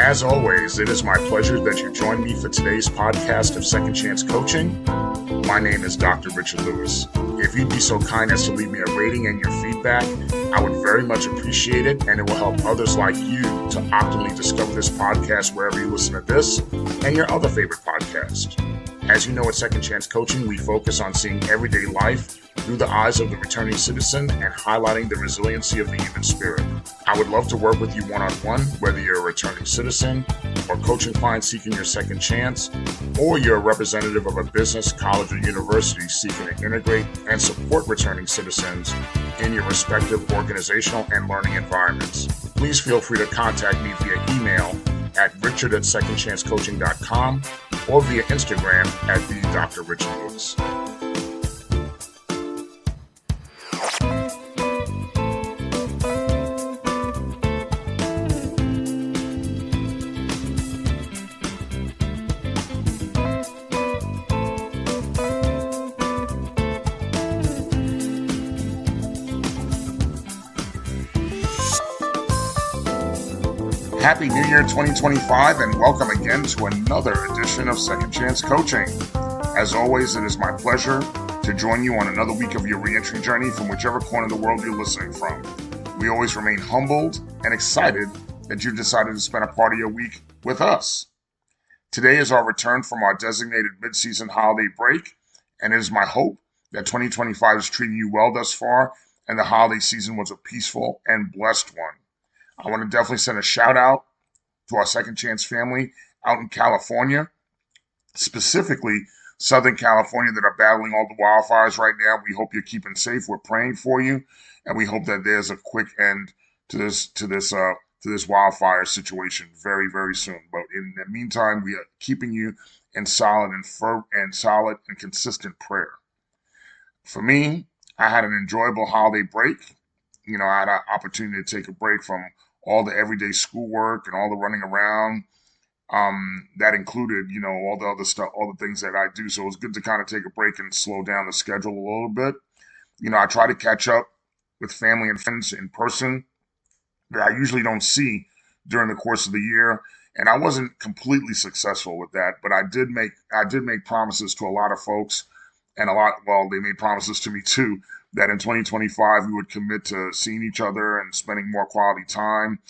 As always, it is my pleasure that you join me for today's podcast of Second Chance Coaching. My name is Dr. Richard Lewis. If you'd be so kind as to leave me a rating and your feedback, I would very much appreciate it, and it will help others like you to optimally discover this podcast wherever you listen to this and your other favorite podcast. As you know, at Second Chance Coaching, we focus on seeing everyday life through the eyes of the returning citizen and highlighting the resiliency of the human spirit. I would love to work with you one-on-one, whether you're a returning citizen or coaching client seeking your second chance, or you're a representative of a business, college, or university seeking to integrate and support returning citizens in your respective organizational and learning environments. Please feel free to contact me via email at richard@secondchancecoaching.com or via Instagram at the Dr. Richard Lewis. Happy New Year 2025 and welcome again to another edition of Second Chance Coaching. As always, it is my pleasure to join you on another week of your reentry journey from whichever corner of the world you're listening from. We always remain humbled and excited that you've decided to spend a part of your week with us. Today is our return from our designated mid-season holiday break, and it is my hope that 2025 is treating you well thus far and the holiday season was a peaceful and blessed one. I want to definitely send a shout out to our Second Chance family out in California, specifically Southern California, that are battling all the wildfires right now. We hope you're keeping safe. We're praying for you, and we hope that there's a quick end to this wildfire situation very, very soon. But in the meantime, we are keeping you in solid and consistent prayer. For me, I had an enjoyable holiday break. I had an opportunity to take a break from all the everyday schoolwork and all the running around. That included, all the other stuff, all the things that I do. So it was good to kind of take a break and slow down the schedule a little bit. I try to catch up with family and friends in person that I usually don't see during the course of the year. And I wasn't completely successful with that, but I did make promises to a lot of folks, and they made promises to me too, that in 2025 we would commit to seeing each other and spending more quality time.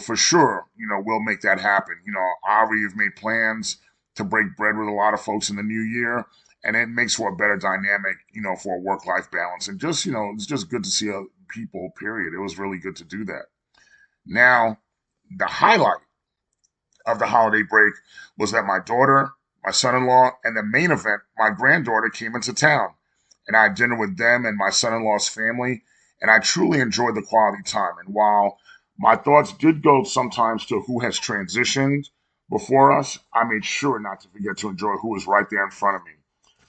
For sure, we'll make that happen. I already have made plans to break bread with a lot of folks in the new year, and it makes for a better dynamic, for a work-life balance. And just, it's just good to see people, period. It was really good to do that. Now, the highlight of the holiday break was that my daughter, my son-in-law, and the main event, my granddaughter, came into town. And I had dinner with them and my son-in-law's family, and I truly enjoyed the quality time. And while my thoughts did go sometimes to who has transitioned before us, I made sure not to forget to enjoy who was right there in front of me,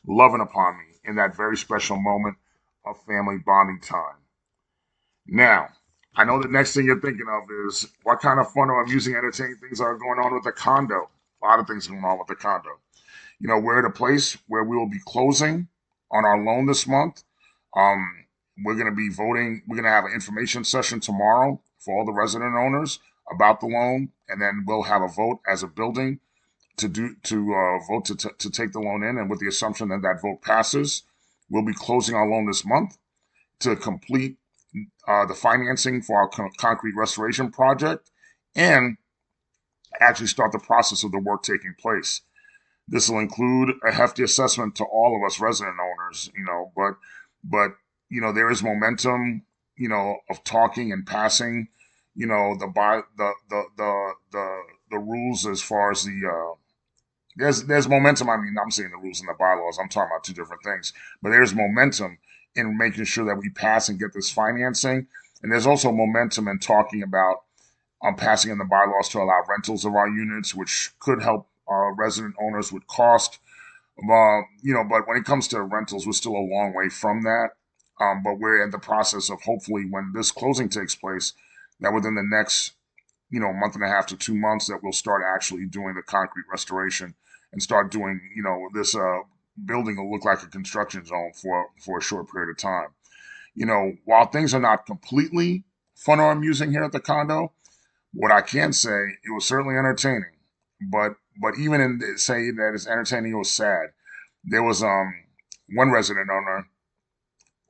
loving upon me in that very special moment of family bonding time. Now, I know the next thing you're thinking of is what kind of fun or amusing, entertaining things are going on with the condo. A lot of things going on with the condo. We're at a place where we will be closing on our loan this month. We're going to be voting. We're going to have an information session tomorrow for all the resident owners about the loan, and then we'll have a vote as a building to vote to take the loan in. And with the assumption that that vote passes, we'll be closing our loan this month to complete the financing for our concrete restoration project and actually start the process of the work taking place. This will include a hefty assessment to all of us resident owners, but there is momentum, of talking and passing, the rules as far as there's momentum. I mean, I'm saying the rules and the bylaws. I'm talking about two different things, but there's momentum in making sure that we pass and get this financing. And there's also momentum in talking about passing in the bylaws to allow rentals of our units, which could help resident owners with cost. But when it comes to rentals, we're still a long way from that. But we're in the process of hopefully when this closing takes place, that within the next, month and a half to 2 months, that we'll start actually doing the concrete restoration and start doing, this building will look like a construction zone for a short period of time. While things are not completely fun or amusing here at the condo, What I can say, it was certainly entertaining, but even in saying that it's entertaining, it was sad. There was one resident owner.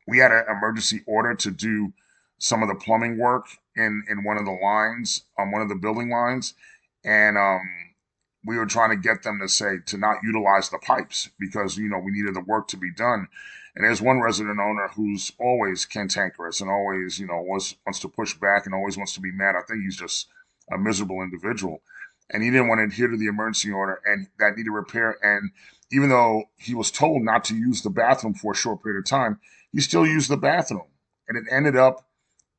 We had an emergency order to do some of the plumbing work in one of the lines on one of the building lines, and we were trying to get them to say to not utilize the pipes because we needed the work to be done. And there's one resident owner who's always cantankerous and always wants to push back and always wants to be mad. I think he's just a miserable individual, and he didn't want to adhere to the emergency order and that needed repair. And even though he was told not to use the bathroom for a short period of time, he still used the bathroom, and it ended up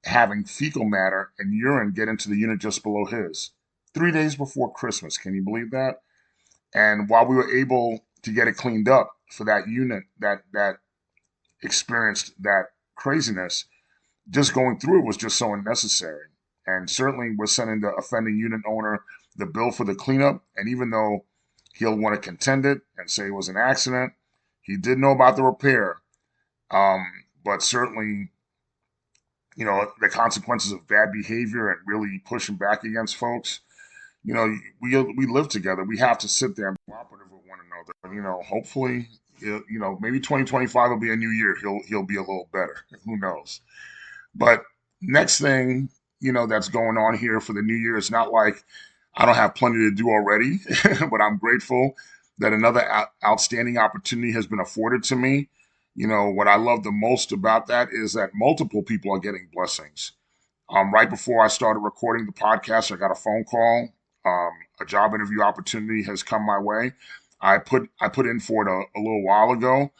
having fecal matter and urine get into the unit just below his. 3 days before Christmas, can you believe that? And while we were able to get it cleaned up for that unit that experienced that craziness, just going through it was just so unnecessary. And certainly, we're sending the offending unit owner the bill for the cleanup. And even though he'll want to contend it and say it was an accident, he did know about the repair. But certainly, the consequences of bad behavior and really pushing back against folks. We live together. We have to sit there and be cooperative with one another. Hopefully, maybe 2025 will be a new year. He'll be a little better. Who knows? But next thing, that's going on here for the new year, it's not like I don't have plenty to do already, but I'm grateful that another outstanding opportunity has been afforded to me. What I love the most about that is that multiple people are getting blessings. Right before I started recording the podcast, I got a phone call. A job interview opportunity has come my way. I put in for it a little while ago.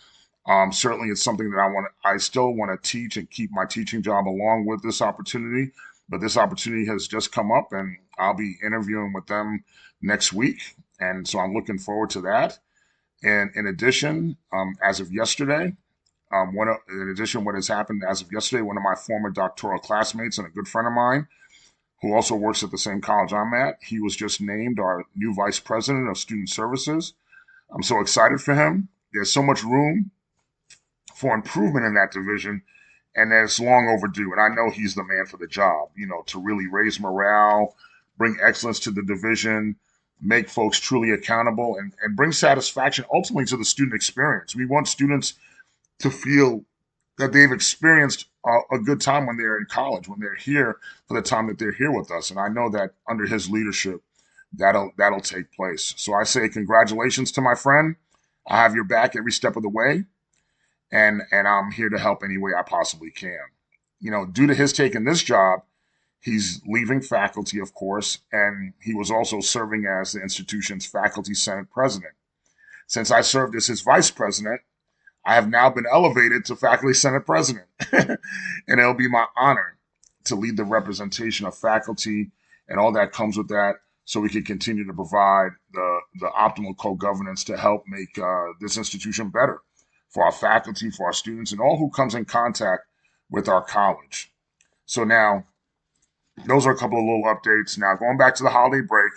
Certainly, it's something that I still want to teach and keep my teaching job along with this opportunity. But this opportunity has just come up, and I'll be interviewing with them next week. And so I'm looking forward to that. And in addition, as of yesterday, what has happened as of yesterday, one of my former doctoral classmates and a good friend of mine, who also works at the same college I'm at, he was just named our new vice president of student services. I'm so excited for him. There's so much room for improvement in that division, and it's long overdue. And I know he's the man for the job, to really raise morale, bring excellence to the division, make folks truly accountable, and bring satisfaction ultimately to the student experience. We want students to feel that they've experienced a good time when they're in college, when they're here for the time that they're here with us. And I know that under his leadership, that'll take place. So I say congratulations to my friend. I have your back every step of the way, and I'm here to help any way I possibly can. Due to his taking this job, he's leaving faculty, of course, and he was also serving as the institution's faculty senate president. Since I served as his vice president, I have now been elevated to faculty senate president, and it'll be my honor to lead the representation of faculty and all that comes with that, so we can continue to provide the optimal co-governance to help make this institution better for our faculty, for our students, and all who comes in contact with our college. So now, those are a couple of little updates. Now, going back to the holiday break,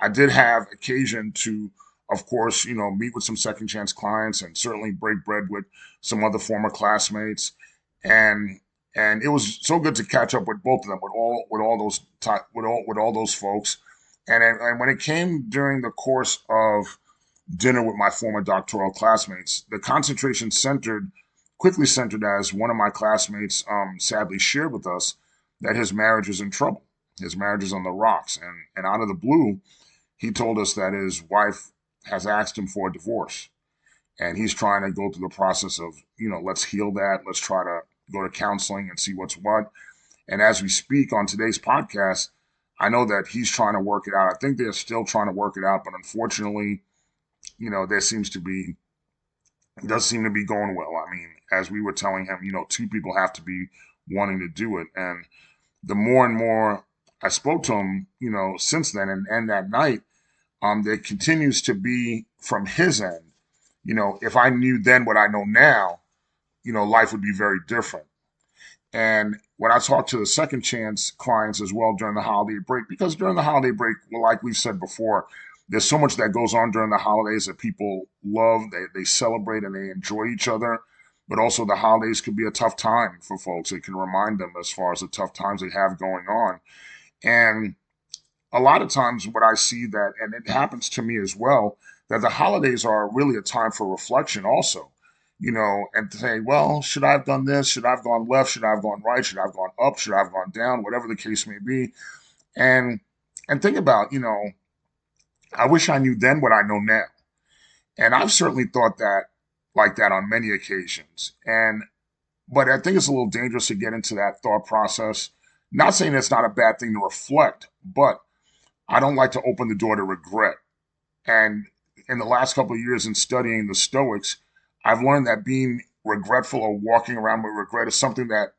I did have occasion to, of course, meet with some second chance clients and certainly break bread with some other former classmates. And it was so good to catch up with both of them, with all those folks. And when it came during the course of dinner with my former doctoral classmates, the concentration quickly centered as one of my classmates sadly shared with us that his marriage is in trouble. His marriage is on the rocks. And out of the blue, he told us that his wife has asked him for a divorce. And he's trying to go through the process of, let's heal that. Let's try to go to counseling and see what's what. And as we speak on today's podcast, I know that he's trying to work it out. I think they're still trying to work it out, but unfortunately, there does seem to be going well. I mean, as we were telling him, two people have to be wanting to do it. And the more and more I spoke to him, since then and that night, there continues to be from his end, if I knew then what I know now, life would be very different. And when I talked to the second chance clients as well during the holiday break, because during the holiday break, well, like we've said before, there's so much that goes on during the holidays that people love, they celebrate and they enjoy each other. But also the holidays can be a tough time for folks. It can remind them as far as the tough times they have going on. And a lot of times what I see that, and it happens to me as well, that the holidays are really a time for reflection also, and to say, well, should I have done this? Should I have gone left? Should I have gone right? Should I have gone up? Should I have gone down? Whatever the case may be. And and think about, I wish I knew then what I know now. And I've certainly thought that like that on many occasions. But I think it's a little dangerous to get into that thought process. Not saying it's not a bad thing to reflect, but I don't like to open the door to regret. And in the last couple of years in studying the Stoics, I've learned that being regretful or walking around with regret is something that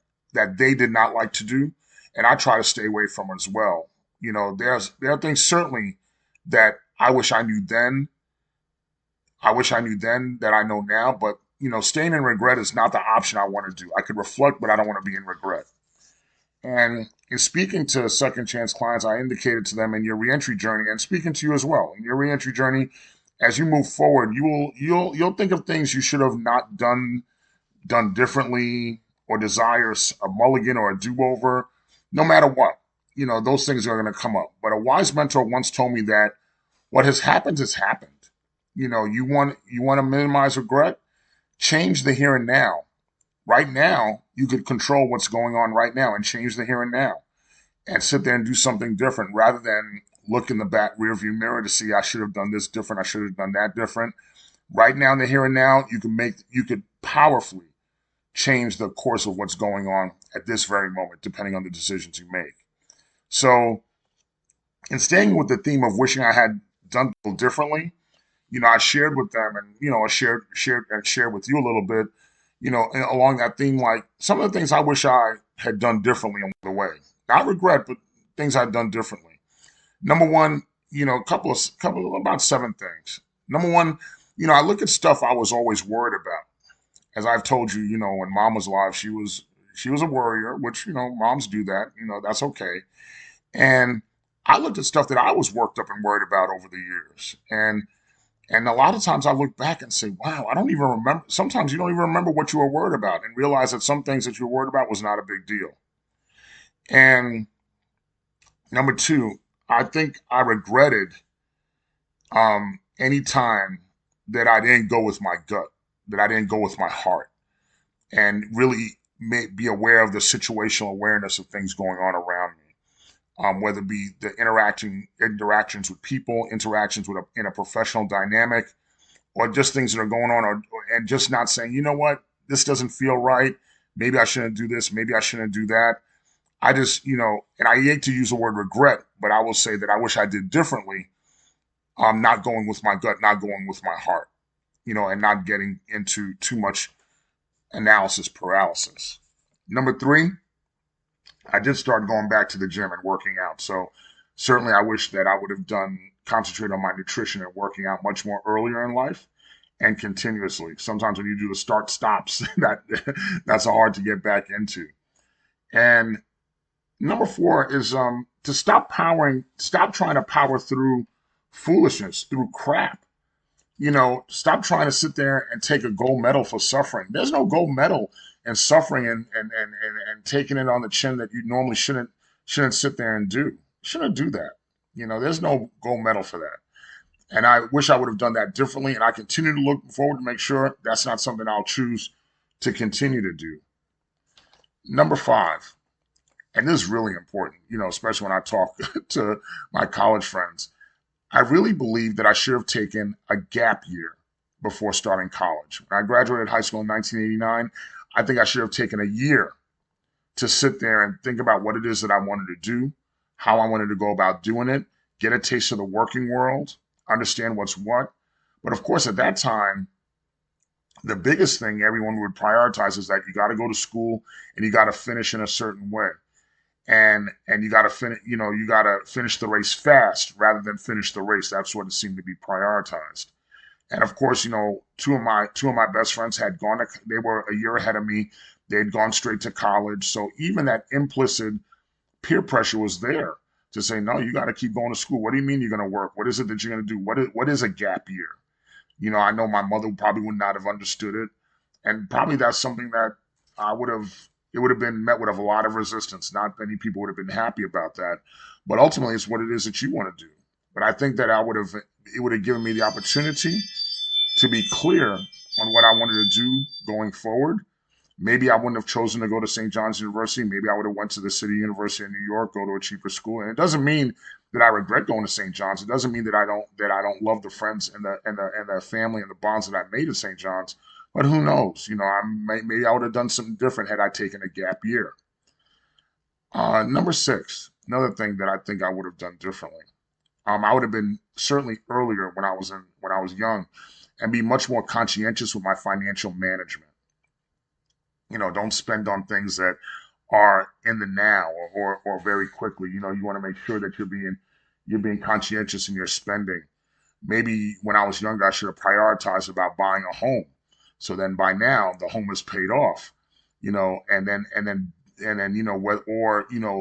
they did not like to do, and I try to stay away from as well. There are things certainly that I wish I knew then that I know now, but staying in regret is not the option I want to do. I could reflect, but I don't want to be in regret. And in speaking to second chance clients, I indicated to them in your reentry journey, and speaking to you as well, in your reentry journey, as you move forward, you'll think of things you should have not done differently, or desires a mulligan or a do-over. No matter what, those things are going to come up. But a wise mentor once told me that what has happened. You want to minimize regret, change the here and now. Right now, you could control what's going on right now and change the here and now, and sit there and do something different rather than look in the back rearview mirror to see I should have done this different, I should have done that different. Right now in the here and now, you could powerfully change the course of what's going on at this very moment, depending on the decisions you make. So, in staying with the theme of wishing I had done differently, I shared with them, and I shared with you a little bit, along that theme, like some of the things I wish I had done differently along the way. Not regret, but things I'd done differently. Number one, couple about seven things. Number one, I look at stuff I was always worried about. As I've told you, when mom was alive, she was a worrier, which moms do that. That's okay. And I looked at stuff that I was worked up and worried about over the years, and a lot of times I look back and say, wow, I don't even remember. Sometimes you don't even remember what you were worried about, and realize that some things that you were worried about was not a big deal. And number two, I think I regretted any time that I didn't go with my gut, that I didn't go with my heart, and really be aware of the situational awareness of things going on around me. Whether it be the interactions with people, interactions in a professional dynamic, or just things that are going on, and just not saying, you know what, this doesn't feel right. Maybe I shouldn't do this. Maybe I shouldn't do that. I just, and I hate to use the word regret, but I will say that I wish I did differently. Not going with my gut, not going with my heart, and not getting into too much analysis paralysis. Number three, I did start going back to the gym and working out. So certainly I wish that I would have concentrate on my nutrition and working out much more earlier in life and continuously. Sometimes when you do the start stops, that's hard to get back into. And number four is to stop trying to power through foolishness, through crap. Stop trying to sit there and take a gold medal for suffering. There's no gold medal in suffering and taking it on the chin that you normally shouldn't sit there and do. Shouldn't do that. There's no gold medal for that. And I wish I would have done that differently. And I continue to look forward to make sure that's not something I'll choose to continue to do. Number five, and this is really important, especially when I talk to my college friends. I really believe that I should have taken a gap year before starting college. When I graduated high school in 1989, I think I should have taken a year to sit there and think about what it is that I wanted to do, how I wanted to go about doing it, get a taste of the working world, understand what's what. But of course, at that time, the biggest thing everyone would prioritize is that you got to go to school and you got to finish in a certain way. And you got to finish the race fast rather than finish the race. That's what it seemed to be prioritized. And of course, two of my best friends they were a year ahead of me. They had gone straight to college. So even that implicit peer pressure was there to say, no, you got to keep going to school. What do you mean you're going to work? What is it that you're going to do? What is a gap year? I know my mother probably would not have understood it. And probably that's something that I would have, it would have been met with a lot of resistance. Not many people would have been happy about that. But ultimately, it's what it is that you want to do. But I think that it would have given me the opportunity to be clear on what I wanted to do going forward. Maybe I wouldn't have chosen to go to St. John's University. Maybe I would have went to the City University of New York, go to a cheaper school. And it doesn't mean that I regret going to St. John's. It doesn't mean that I don't love the friends and the family and the bonds that I made at St. John's. But who knows? Maybe I would have done something different had I taken a gap year. Number six, another thing that I think I would have done differently. I would have been certainly earlier when I was young, and be much more conscientious with my financial management. Don't spend on things that are in the now or very quickly. You want to make sure that you're being conscientious in your spending. Maybe when I was younger, I should have prioritized about buying a home. So then by now the home is paid off,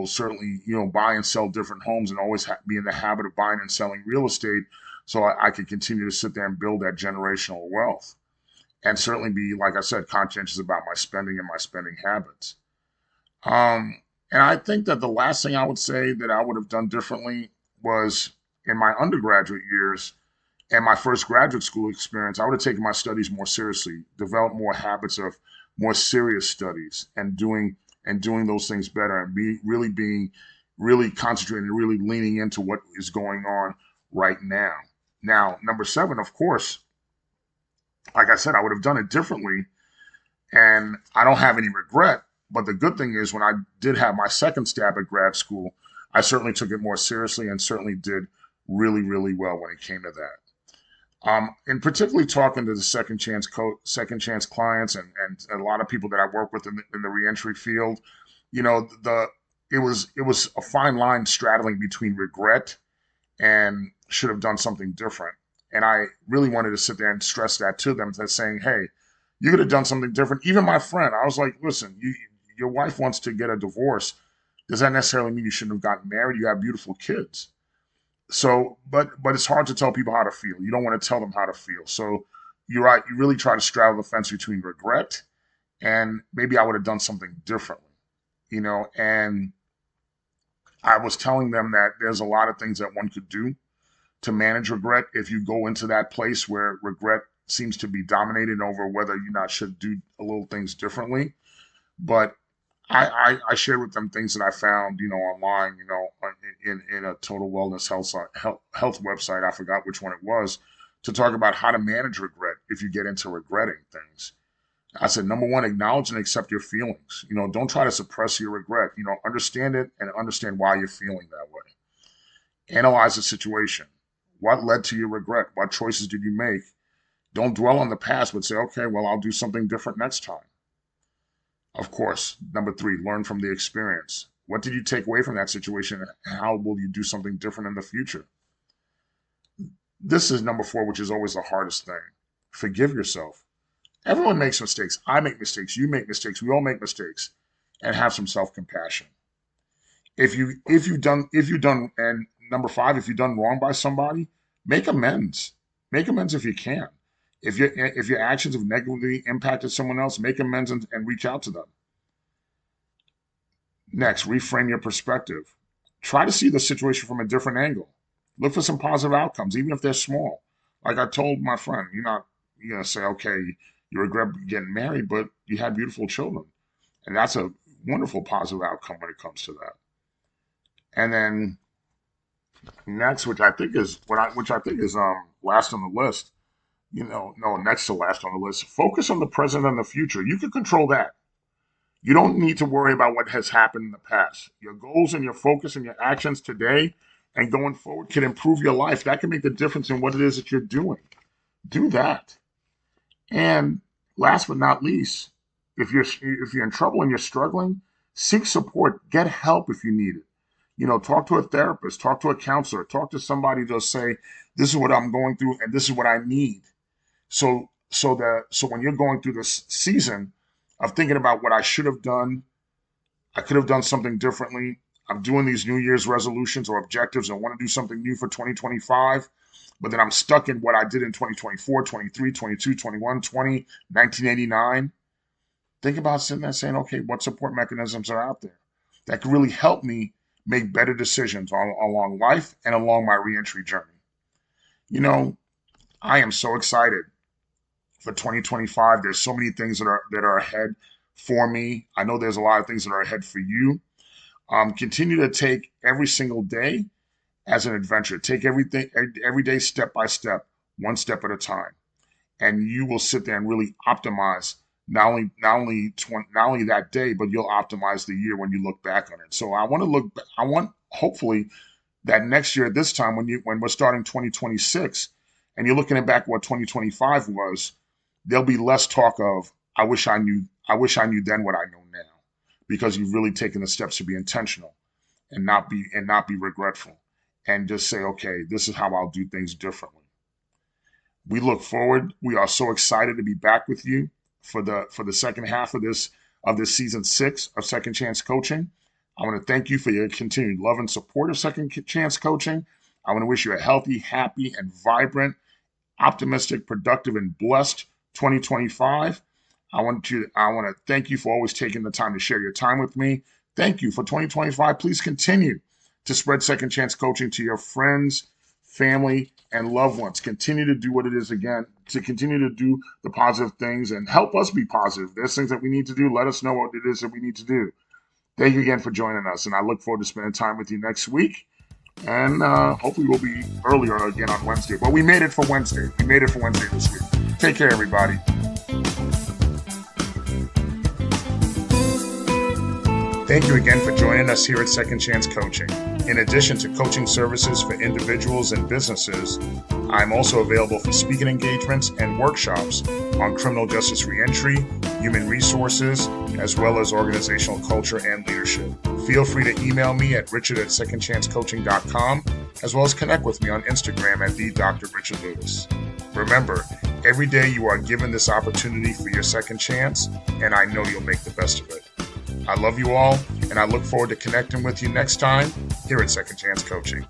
certainly, buy and sell different homes and always be in the habit of buying and selling real estate so I could continue to sit there and build that generational wealth. And certainly be, like I said, conscientious about my spending and my spending habits. And I think that the last thing I would say that I would have done differently was in my undergraduate years and my first graduate school experience, I would have taken my studies more seriously, developed more habits of more serious studies and doing those things better and being really concentrating and really leaning into what is going on right now. Now, number seven, of course, like I said, I would have done it differently, and I don't have any regret. But the good thing is, when I did have my second stab at grad school, I certainly took it more seriously and certainly did really, really well when it came to that. And particularly talking to the second chance clients and a lot of people that I work with in the reentry field, it was a fine line straddling between regret and should have done something different. And I really wanted to sit there and stress that to them, that saying, hey, you could have done something different. Even my friend, I was like, listen, your wife wants to get a divorce. Does that necessarily mean you shouldn't have gotten married? You have beautiful kids. So, but it's hard to tell people how to feel. You don't want to tell them how to feel. So you're right. You really try to straddle the fence between regret and maybe I would have done something differently, and I was telling them that there's a lot of things that one could do to manage regret if you go into that place where regret seems to be dominated over whether you not should do a little things differently. But I shared with them things that I found, online, in a total wellness health website. I forgot which one it was, to talk about how to manage regret if you get into regretting things. I said, number one, acknowledge and accept your feelings. Don't try to suppress your regret. Understand it and understand why you're feeling that way. Analyze the situation. What led to your regret? What choices did you make? Don't dwell on the past, but say, okay, well, I'll do something different next time. Of course, number three, learn from the experience. What did you take away from that situation, and how will you do something different in the future? This is number four, which is always the hardest thing. Forgive yourself. Everyone makes mistakes. I make mistakes. You make mistakes. We all make mistakes. And have some self-compassion. If you've done, and number five, if you've done wrong by somebody, make amends. Make amends if you can. If your actions have negatively impacted someone else, make amends and reach out to them. Next, reframe your perspective. Try to see the situation from a different angle. Look for some positive outcomes, even if they're small. Like I told my friend, you're going to say, okay, you regret getting married, but you had beautiful children. And that's a wonderful positive outcome when it comes to that. And then next, which I think is last on the list, next to last on the list, focus on the present and the future. You can control that. You don't need to worry about what has happened in the past. Your goals and your focus and your actions today and going forward can improve your life. That can make the difference in what it is that you're doing. Do that. And last but not least, if you're in trouble and you're struggling, seek support. Get help if you need it. Talk to a therapist, talk to a counselor, talk to somebody to say, this is what I'm going through and this is what I need. So when you're going through this season of thinking about what I should have done, I could have done something differently. I'm doing these New Year's resolutions or objectives and want to do something new for 2025, but then I'm stuck in what I did in 2024, 23, 22, 21, 20, 1989. think about sitting there saying, okay, what support mechanisms are out there that could really help me make better decisions along life and along my reentry journey. You know, I am so excited for 2025. There's so many things that are ahead for me. I know there's a lot of things that are ahead for you. Continue to take every single day as an adventure. Take everything every day step by step, one step at a time, and you will sit there and really optimize not only that day, but you'll optimize the year when you look back on it. So I want hopefully that next year at this time when we're starting 2026 and you're looking at back what 2025 was, there'll be less talk of I wish I knew then what I know now, because you've really taken the steps to be intentional and not be regretful and just say, okay, this is how I'll do things differently. We look forward. We are so excited to be back with you for the second half of this season 6 of Second Chance Coaching. I want to thank you for your continued love and support of Second Chance Coaching. I want to wish you a healthy, happy, and vibrant, optimistic, productive, and blessed 2025. I want to thank you for always taking the time to share your time with me. Thank you for 2025. Please continue to spread Second Chance Coaching to your friends, family, and loved ones. Continue to do what it is again, to continue to do the positive things and help us be positive. There's things that we need to do. Let us know what it is that we need to do. Thank you again for joining us, and I look forward to spending time with you next week. And hopefully we'll be earlier again on Wednesday. But we made it for Wednesday. We made it for Wednesday this week. Take care, everybody. Thank you again for joining us here at Second Chance Coaching. In addition to coaching services for individuals and businesses, I'm also available for speaking engagements and workshops on criminal justice reentry, human resources, as well as organizational culture and leadership. Feel free to email me at richard@secondchancecoaching.com, as well as connect with me on Instagram at @DrRichardLewis. Remember, every day you are given this opportunity for your second chance, and I know you'll make the best of it. I love you all, and I look forward to connecting with you next time here at Second Chance Coaching.